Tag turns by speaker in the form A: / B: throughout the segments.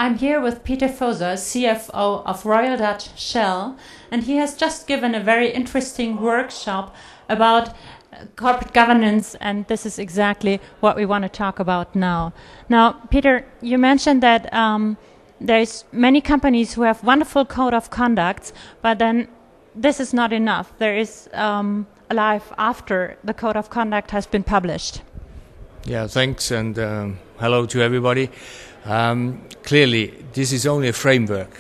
A: I'm here with Peter Foser, CFO of Royal Dutch Shell, and he has just given a very interesting workshop about corporate governance, and this is exactly what we want to talk about now. Now, Peter, you mentioned that there's many companies who have wonderful code of conduct, but then this is not enough. There is a life after the code of conduct has been published.
B: Yeah, thanks, and hello to everybody. Clearly, this is only a framework,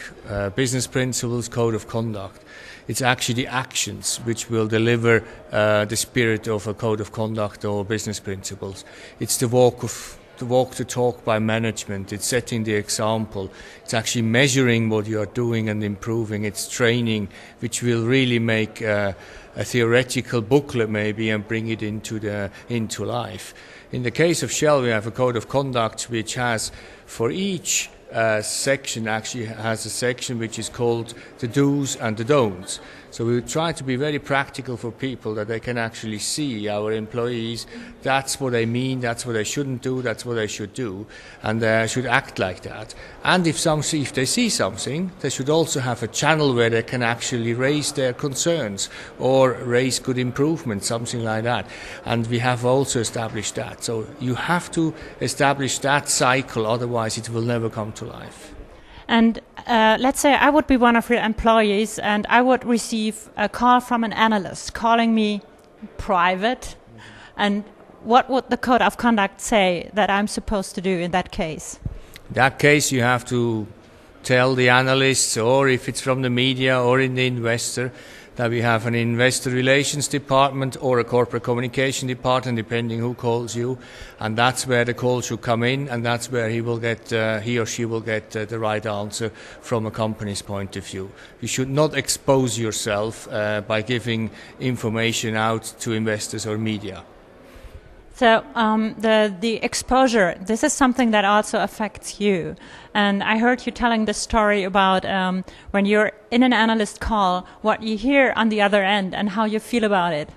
B: business principles, code of conduct. It's actually the actions which will deliver the spirit of a code of conduct or business principles. It's the walk the talk by management. It's setting the example. It's actually measuring what you are doing and improving. It's training, which will really make a theoretical booklet maybe and bring it into life. In the case of Shell, we have a code of conduct which has, for each section, actually has a section which is called the do's and the don'ts. So we try to be very practical for people that they can actually see, our employees, that's what they mean, that's what they shouldn't do, that's what they should do, and they should act like that. And if they see something, they should also have a channel where they can actually raise their concerns or raise good improvements, something like that. And we have also established that. So you have to establish that cycle, otherwise it will never come to life.
A: And let's say I would be one of your employees and I would receive a call from an analyst calling me private. And what would the code of conduct say that I'm supposed to do in that case?
B: In that case, you have to tell the analysts, or if it's from the media or in the investor, that we have an investor relations department or a corporate communication department, depending who calls you, and that's where the call should come in, and that's where he or she will get the right answer from a company's point of view. You should not expose yourself by giving information out to investors or media.
A: So the exposure, this is something that also affects you. And I heard you telling the story about when you're in an analyst call, what you hear on the other end and how you feel about it.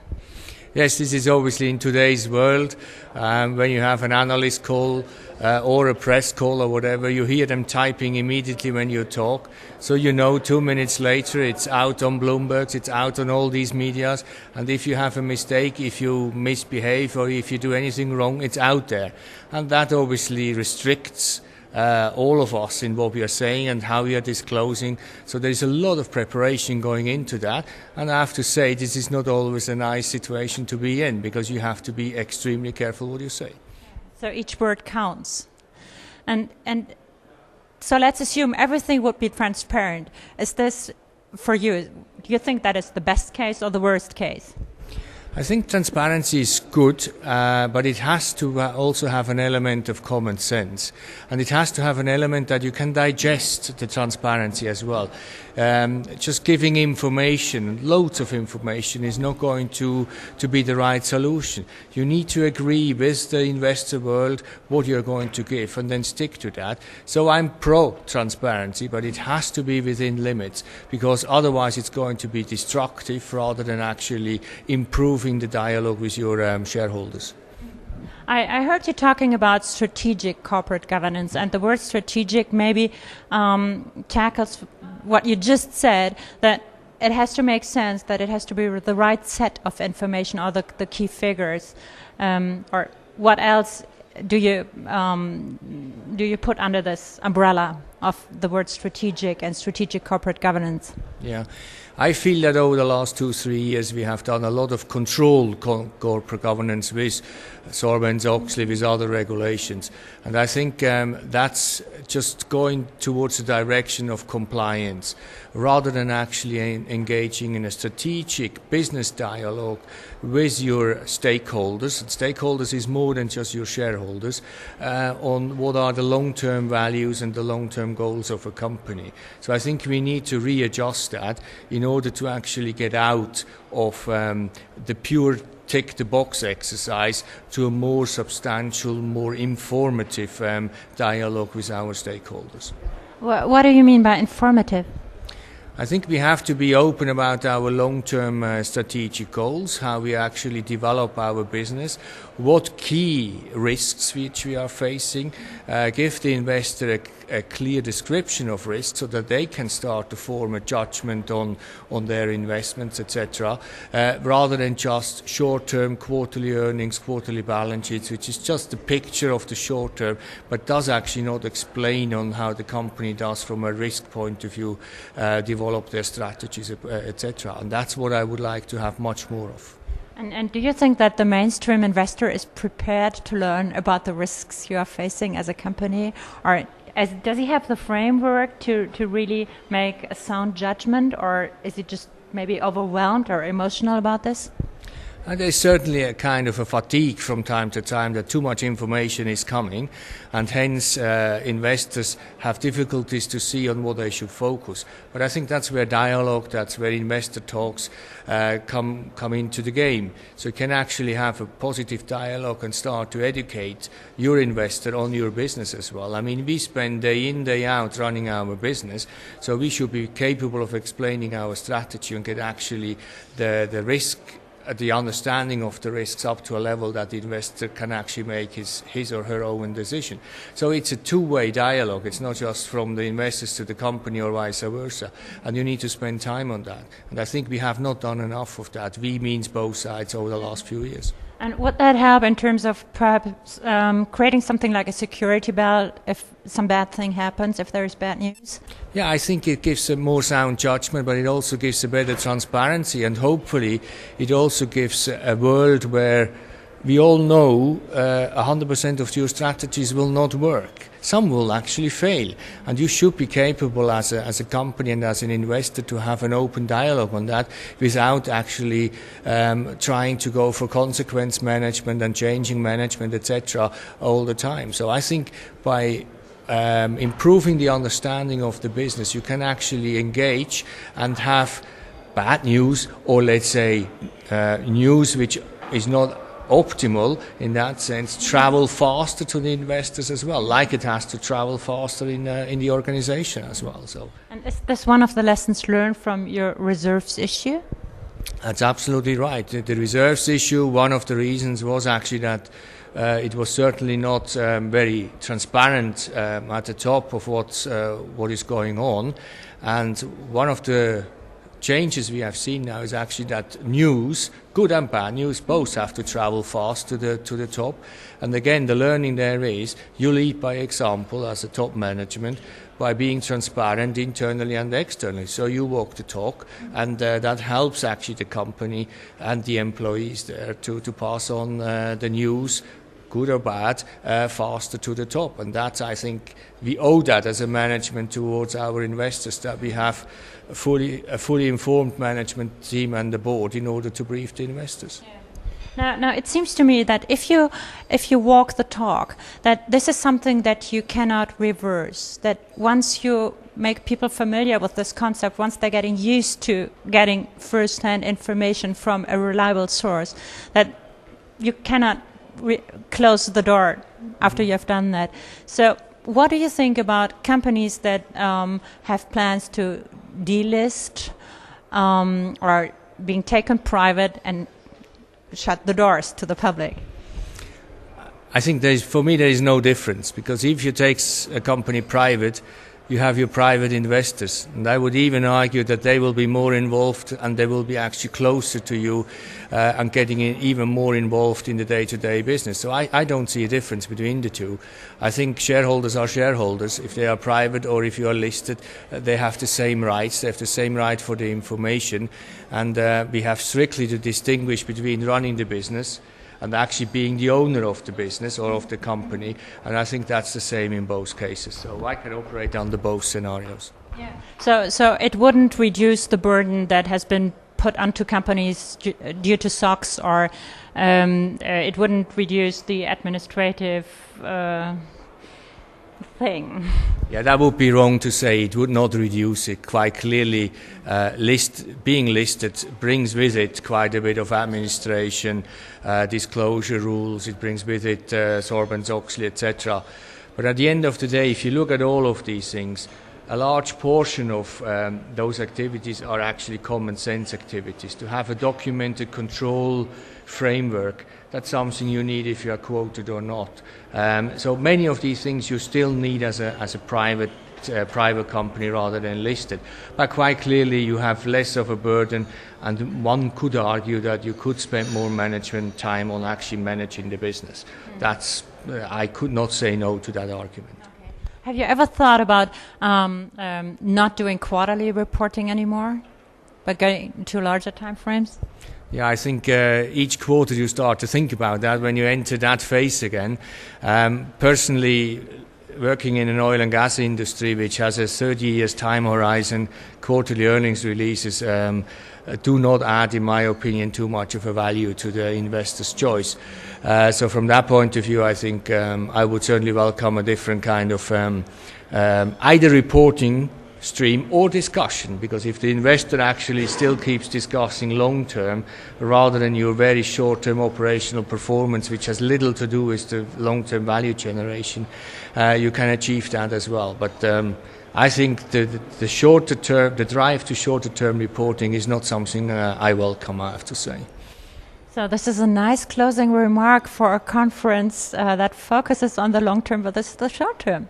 B: Yes, this is obviously in today's world. When you have an analyst call or a press call or whatever, you hear them typing immediately when you talk. So you know 2 minutes later it's out on Bloomberg, it's out on all these medias. And if you have a mistake, if you misbehave or if you do anything wrong, it's out there. And that obviously restricts all of us in what we are saying and how we are disclosing. So there is a lot of preparation going into that. And I have to say, this is not always a nice situation to be in, because you have to be extremely careful what you say.
A: So each word counts. And so let's assume everything would be transparent. Is this, for you, do you think that is the best case or the worst case?
B: I think transparency is good, but it has to also have an element of common sense. And it has to have an element that you can digest the transparency as well. Just giving information, loads of information, is not going to be the right solution. You need to agree with the investor world what you're going to give and then stick to that. So I'm pro-transparency, but it has to be within limits, because otherwise it's going to be destructive rather than actually improving the dialogue with your shareholders.
A: I heard you talking about strategic corporate governance, and the word strategic maybe tackles what you just said, that it has to make sense, that it has to be the right set of information or the key figures. Or what else do you put under this umbrella of the word strategic and strategic corporate governance?
B: Yeah, I feel that over the last 2-3 years we have done a lot of controlled corporate governance with Sarbanes-Oxley, with other regulations, and I think that's just going towards the direction of compliance rather than actually engaging in a strategic business dialogue with your stakeholders. And stakeholders is more than just your shareholders, on what are the long-term values and the long-term goals of a company. So I think we need to readjust that in order to actually get out of the pure tick-the-box exercise to a more substantial, more informative dialogue with our stakeholders.
A: What do you mean by informative?
B: I think we have to be open about our long-term strategic goals, how we actually develop our business, what key risks which we are facing, give the investor a clear description of risk so that they can start to form a judgment on their investments, etc., rather than just short-term quarterly earnings, quarterly balance sheets, which is just a picture of the short term, but does actually not explain on how the company does from a risk point of view, develop their strategies, etc. And that's what I would like to have much more of.
A: And do you think that the mainstream investor is prepared to learn about the risks you are facing as a company? Or does he have the framework to really make a sound judgment? Or is he just maybe overwhelmed or emotional about this?
B: There's certainly a kind of a fatigue from time to time that too much information is coming, and hence investors have difficulties to see on what they should focus. But I think that's where dialogue, that's where investor talks come into the game. So you can actually have a positive dialogue and start to educate your investor on your business as well. I mean, we spend day in, day out running our business, so we should be capable of explaining our strategy and get actually the risk, the understanding of the risks up to a level that the investor can actually make his or her own decision. So it's a two-way dialogue. It's not just from the investors to the company or vice versa. And you need to spend time on that. And I think we have not done enough of that. We means both sides over the last few years.
A: And would that help in terms of perhaps creating something like a security belt if some bad thing happens, if there is bad news?
B: Yeah, I think it gives a more sound judgment, but it also gives a better transparency, and hopefully it also gives a world where we all know 100% of your strategies will not work. Some will actually fail, and you should be capable as a company and as an investor to have an open dialogue on that without actually trying to go for consequence management and changing management, etc., all the time. So I think by improving the understanding of the business, you can actually engage and have bad news, or let's say news which is not optimal in that sense, travel faster to the investors as well, like it has to travel faster in the organization as well. So,
A: and is this one of the lessons learned from your reserves issue?
B: That's absolutely right. The reserves issue, one of the reasons was actually that it was certainly not very transparent at the top of what is going on, and one of the changes we have seen now is actually that news, good and bad news, both have to travel fast to the top. And again, the learning there is you lead by example as a top management by being transparent internally and externally. So you walk the talk, and that helps actually the company and the employees there to pass on the news, good or bad, faster to the top. And that's, I think, we owe that as a management towards our investors, that we have a fully informed management team and the board in order to brief the investors.
A: Yeah. Now, it seems to me that if you walk the talk, that this is something that you cannot reverse. That once you make people familiar with this concept, once they're getting used to getting first-hand information from a reliable source, that you cannot close the door after you have done that. So what do you think about companies that have plans to delist or being taken private and shut the doors to the public?
B: I think for me there is no difference, because if you take a company private, you have your private investors, and I would even argue that they will be more involved and they will be actually closer to you and getting even more involved in the day-to-day business. So I don't see a difference between the two. I think shareholders are shareholders. If they are private or if you are listed, they have the same rights. They have the same right for the information, and we have strictly to distinguish between running the business and actually being the owner of the business or of the company. And I think that's the same in both cases. So I can operate under both scenarios.
A: Yeah. So it wouldn't reduce the burden that has been put onto companies due to SOX, or it wouldn't reduce the administrative thing.
B: Yeah, that would be wrong to say. It would not reduce it. Quite clearly, being listed brings with it quite a bit of administration, disclosure rules. It brings with it Sarbanes-Oxley, etc. But at the end of the day, if you look at all of these things, a large portion of those activities are actually common sense activities. To have a documented control framework, that's something you need if you are quoted or not. So many of these things you still need as a private company rather than listed. But quite clearly you have less of a burden, and one could argue that you could spend more management time on actually managing the business. That's I could not say no to that argument.
A: Okay. Have you ever thought about not doing quarterly reporting anymore, but going to larger time frames?
B: Yeah, I think each quarter you start to think about that when you enter that phase again. Personally, working in an oil and gas industry which has a 30 years time horizon, quarterly earnings releases do not add, in my opinion, too much of a value to the investor's choice. So from that point of view, I think I would certainly welcome a different kind of either reporting stream or discussion, because if the investor actually still keeps discussing long term rather than your very short term operational performance, which has little to do with the long term value generation, you can achieve that as well. But I think the shorter term, the drive to shorter term reporting is not something I welcome, I have to say.
A: So this is a nice closing remark for a conference that focuses on the long term, but this is the short term.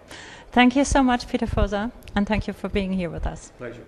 A: Thank you so much, Peter Voser, and thank you for being here with us.
B: Pleasure.